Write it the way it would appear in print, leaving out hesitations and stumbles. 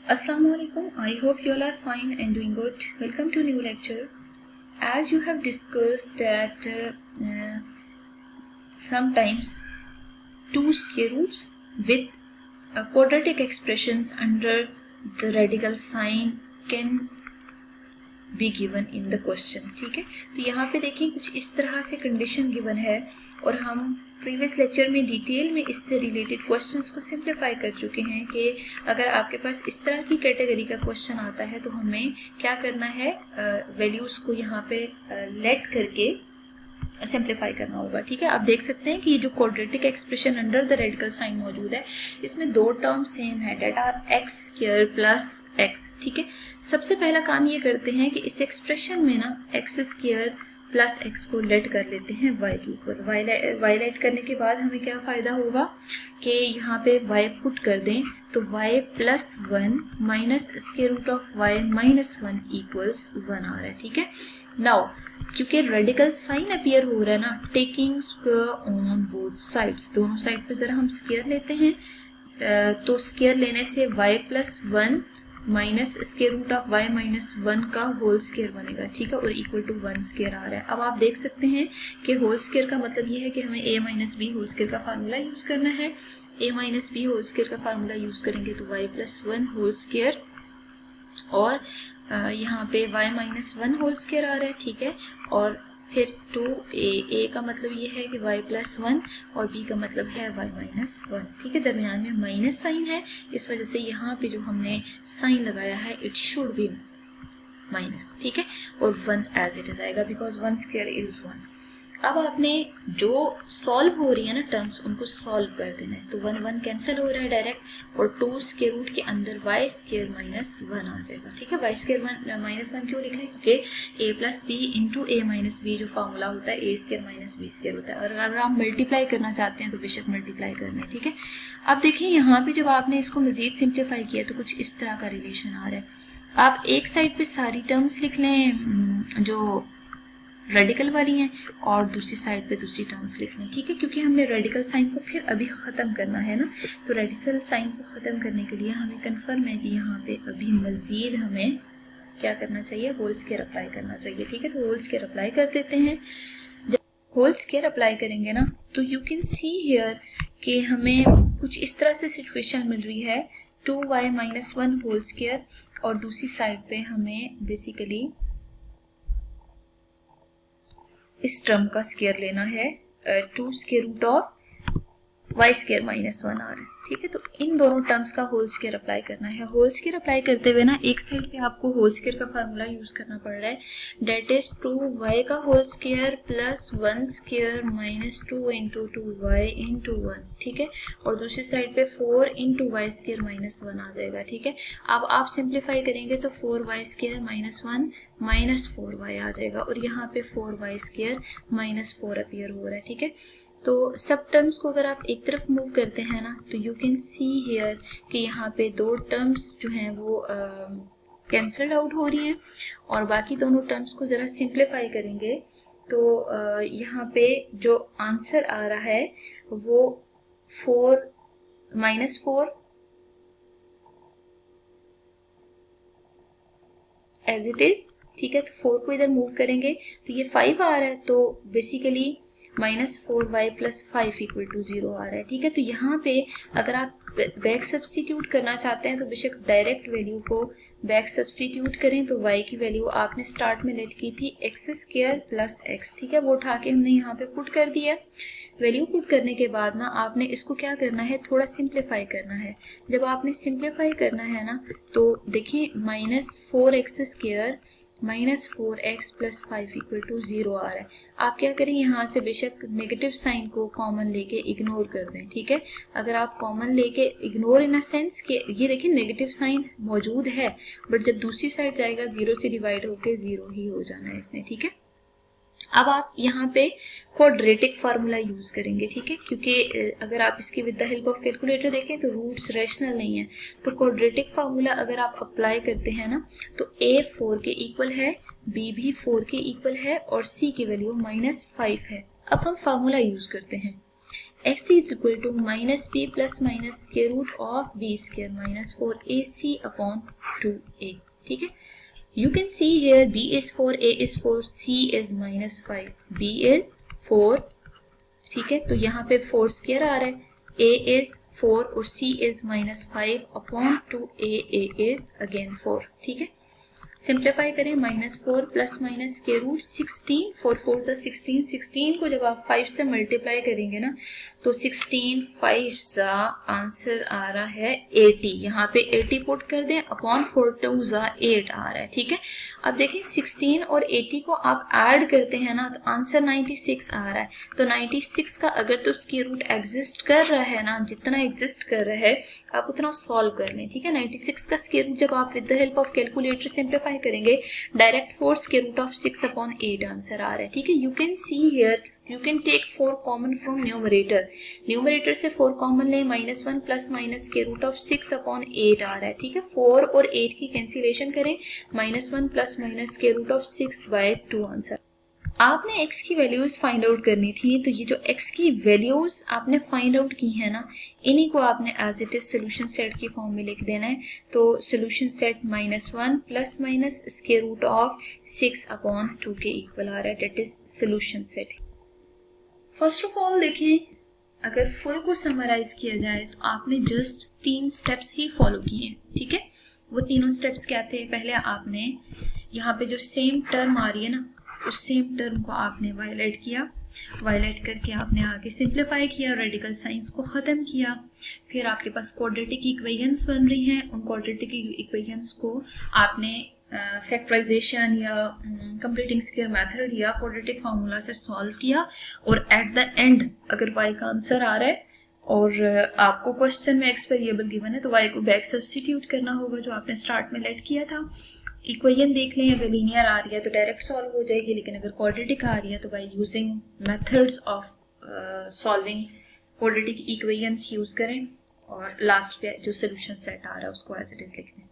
Assalamualaikum. I hope you all are fine and doing good. Welcome to new lecture. As you have discussed that sometimes two square roots with quadratic expressions under the radical sign can be given in the question. ठीक है, तो यहाँ पे देखिए कुछ इस तरह से कंडीशन गिवन है और हम प्रीवियस लेक्चर में डिटेल में इससे रिलेटेड क्वेश्चंस को सिंप्लीफाई कर चुके हैं कि अगर आपके पास इस तरह की कैटेगरी का क्वेश्चन आता है तो हमें क्या करना है, वैल्यूज को यहाँ पे लेट करके सिंप्लीफाई करना होगा। ठीक है, आप देख सकते हैं कि ये जो quadratic expression under the radical sign मौजूद है इसमें दो टर्म सेम है, that are x square plus x. ठीक है, सबसे पहला काम ये करते हैं कि इस एक्सप्रेशन में ना एक्स स्क्वायर प्लस एक्स को लेट कर लेते हैं वाई के ऊपर। वाई लेट करने के बाद हमें क्या फायदा होगा कि यहाँ पे वाई पुट कर दें तो y plus one minus square root of y minus one equals one आ रहा है। ठीक है, नाउ क्योंकि रेडिकल साइन अपीयर हो रहा है ना, taking square on both sides, दोनों साइड पे जरा हम स्क्वायर लेते हैं, तो स्क्वायर लेने से y plus one minus square root of y minus one का होल स्क्वायर बनेगा। ठीक है, और इक्वल टू वन स्क्वायर आ रहा है। अब आप देख सकते हैं कि होल स्क्वायर का मतलब ये है कि हमें a minus b whole square का फार्मूला यूज करना है। a minus b whole square का फार्मूला यूज करेंगे तो y plus one whole square और यहाँ पे y minus one whole square आ रहा है। ठीक है, और फिर 2a का मतलब ये है कि y प्लस वन और b का मतलब है y माइनस वन। ठीक है, दरमियान में माइनस साइन है, इस वजह से यहाँ पे जो हमने साइन लगाया है इट शुड बी माइनस। ठीक है, और वन एज इट इज आएगा because one square is one. अब आपने जो सॉल्व हो रही है ना टर्म्स उनको सॉल्व कर देना है, तो वन वन कैंसिल हो रहा है डायरेक्ट और टू स्क्वायर रूट के अंदर वाई स्क्वायर माइनस वन आ जाएगा। ठीक है, वाई स्क्वायर माइनस वन क्यों लिखा है, क्योंकि ए प्लस बी इंटू ए माइनस बी जो फॉर्मूला होता है ए स्क्वायर माइनस बी स्क्वायर होता है, और अगर आप मल्टीप्लाई करना चाहते हैं तो बेशक मल्टीप्लाई करना है। ठीक है, अब देखिए यहाँ पे जब आपने इसको मजीद सिंप्लीफाई किया तो कुछ इस तरह का रिलेशन आ रहा है। आप एक साइड पे सारी टर्म्स लिख लें जो रेडिकल वाली हैं और दूसरी साइड पे दूसरी टर्म्स लिख लें। ठीक है, क्योंकि हमने रेडिकल साइन को फिर अभी ख़त्म करना है ना, तो रेडिकल साइन को ख़त्म करने के लिए हमें कंफर्म है कि यहाँ पे अभी मज़ीद हमें क्या करना चाहिए, होल स्क्वायर अप्लाई करना चाहिए। ठीक है, तो होल स्क्वायर अप्लाई कर देते हैं। जब होल स्क्वायर अप्लाई करेंगे ना तो यू कैन सी हियर कि हमें कुछ इस तरह से सिचुएशन मिल रही है, 2y minus one whole square और दूसरी साइड पे हमें बेसिकली इस टर्म का स्क्वायर लेना है, 2 square root of y square minus one आ रहा है। ठीक है, तो इन दोनों टर्म्स का होल स्क्वायर अप्लाई करना है। होल स्क्वायर अप्लाई करते हुए ना एक साइड पे आपको होल स्क्वायर का फार्मूला यूज करना पड़ रहा है, डेट इज 2y का whole square plus one square minus two into two y into one. ठीक है, और दूसरी साइड पे 4 into y square minus one आ जाएगा। ठीक है, अब आप सिंप्लीफाई करेंगे तो 4y square minus one minus 4y आ जाएगा और यहाँ पे 4y स्क्वायर माइनस 4 अपीयर हो रहा है। ठीक है, तो सब टर्म्स को अगर आप एक तरफ मूव करते हैं ना तो यू कैन सी हियर कि यहाँ पे दो टर्म्स जो हैं वो कैंसल्ड आउट हो रही हैं और बाकी दोनों टर्म्स को जरा सिंप्लीफाई करेंगे तो यहाँ पे जो आंसर आ रहा है वो 4 माइनस 4 एज इट इज। ठीक है, तो 4 को इधर मूव करेंगे तो ये 5 आ रहा है, तो basically minus 4y plus 5 equal to 0 आ रहा है। ठीक है, तो यहाँ पे अगर आप बैक सब्स्टिट्यूट करना चाहते हैं तो बेशक डायरेक्ट वैल्यू को बैक सब्स्टिट्यूट करें, तो y की वैल्यू आपने स्टार्ट में लेट की थी एक्स स्क्वायर प्लस एक्स। ठीक है, वो उठा के हमने यहाँ पे पुट कर दिया। वैल्यू पुट करने के बाद ना आपने इसको क्या करना है, थोड़ा सिंप्लीफाई करना है। जब आपने सिंप्लीफाई करना है ना तो देखिए minus 4x square minus 4x plus 5 equal to 0 आ रहा है। आप क्या करें, यहाँ से बेशक नेगेटिव साइन को कॉमन लेके इग्नोर कर दें। ठीक है, अगर आप कॉमन लेके इग्नोर इन अ सेंस कि ये देखिए नेगेटिव साइन मौजूद है बट जब दूसरी साइड जाएगा 0 से डिवाइड होके 0 ही हो जाना है इसने। ठीक है, अब आप यहाँ पे क्वाड्रेटिक फार्मूला यूज करेंगे। ठीक है, क्योंकि अगर आप इसकी with the help of calculator देखें तो रूट्स रैशनल नहीं है, तो क्वाड्रेटिक फार्मूला अगर आप अप्लाई करते हैं ना तो a 4 के इक्वल है, b भी 4 के इक्वल है और c की वैल्यू -5 है। अब हम फार्मूला यूज करते हैं। x is equal to minus b plus minus square root of b square minus 4ac upon 2a. ठीक है, you can see here b is 4, a is 4, c is minus 5, b is 4. ठीक है, तो यहाँ पे 4 square आ रहा है, a is 4 और c is minus 5 upon 2a, a is again 4. ठीक है, सिंप्लीफाई करें, -4 प्लस माइनस स्क्वायर रूट 16, 4 4 सा 16, 16 को जब आप 5 से मल्टीप्लाई करेंगे ना तो 16 5 सा आंसर आ रहा है 80. यहाँ पे 80 पुट कर दें अपॉन 4 2 सा 8 आ रहा है. ठीक है, अब देखें 16 और 80 को आप ऐड करते हैं ना तो आंसर 96 आ रहा है. तो 96 का अगर तो स्क्वायर रूट एग्जिस्ट कर रहा है ना, जितना एग्जिस्ट कर रहा है आप उतना सॉल्व कर लें. ठीक है, 96 का स्क्वायर रूट जब आप with the help of calculator simplify करेंगे direct 4 square root of 6 upon 8 answer आ रहा है. ठीक है, you can see here you can take 4 common from numerator से 4 कॉमन लें, -1 plus minus square root of 6 upon 8 आ रहा है. ठीक है, 4 और 8 की कैंसिलेशन करें, -1 plus minus square root of 6/2 answer. आपने x की वैल्यूज फाइंड आउट करनी थी, तो ये जो x की वैल्यूज आपने फाइंड आउट की है ना, इन्हीं को आपने as it is solution set की फॉर्म में लिख देना है. तो solution set -1 plus minus square root of 6 upon 2 के इक्वल आ रहा है, that is solution set. First of all देखें, अगर फुल को समराइज किया जाए तो आपने जस्ट 3 स्टेप्स ही फॉलो किए. ठीक है, वो तीनों स्टेप्स क्या थे? पहले आपने यहाँ पे जो सेम टर्म आ रही है ना, उस सेम टर्म को आपने वायलेट किया, वायलेट करके आपने आगे सिंप्लीफाई किया, रेडिकल साइंस को ख़त्म किया. फिर आपके पास क्वाड्रेटिक इक्वेशंस बन रही हैं, उन क्वाड्रेटिक इक्वेशंस को आपने फैक्टराइजेशन या कंप्लीटिंग स्क्वायर मेथड या क्वाड्रेटिक फार्मूला से सॉल्व किया. और एट द एंड अगर y का आंसर आ रहा है और आपको क्वेश्चन में x वेरिएबल गिवन है तो y को बैक सब्स्टिट्यूट करना होगा जो आपने स्टार्ट में लेट किया था. इक्वेशन देख लें, अगर लीनियर आ रही है तो डायरेक्ट सॉल्व हो जाएगी, लेकिन अगर क्वाड्रेटिक आ रही है तो by using methods of solving quadratic equations use करें और लास्ट पे जो सोल्यूशन सेट आ रहा है उसको एज इट इज लिख दें.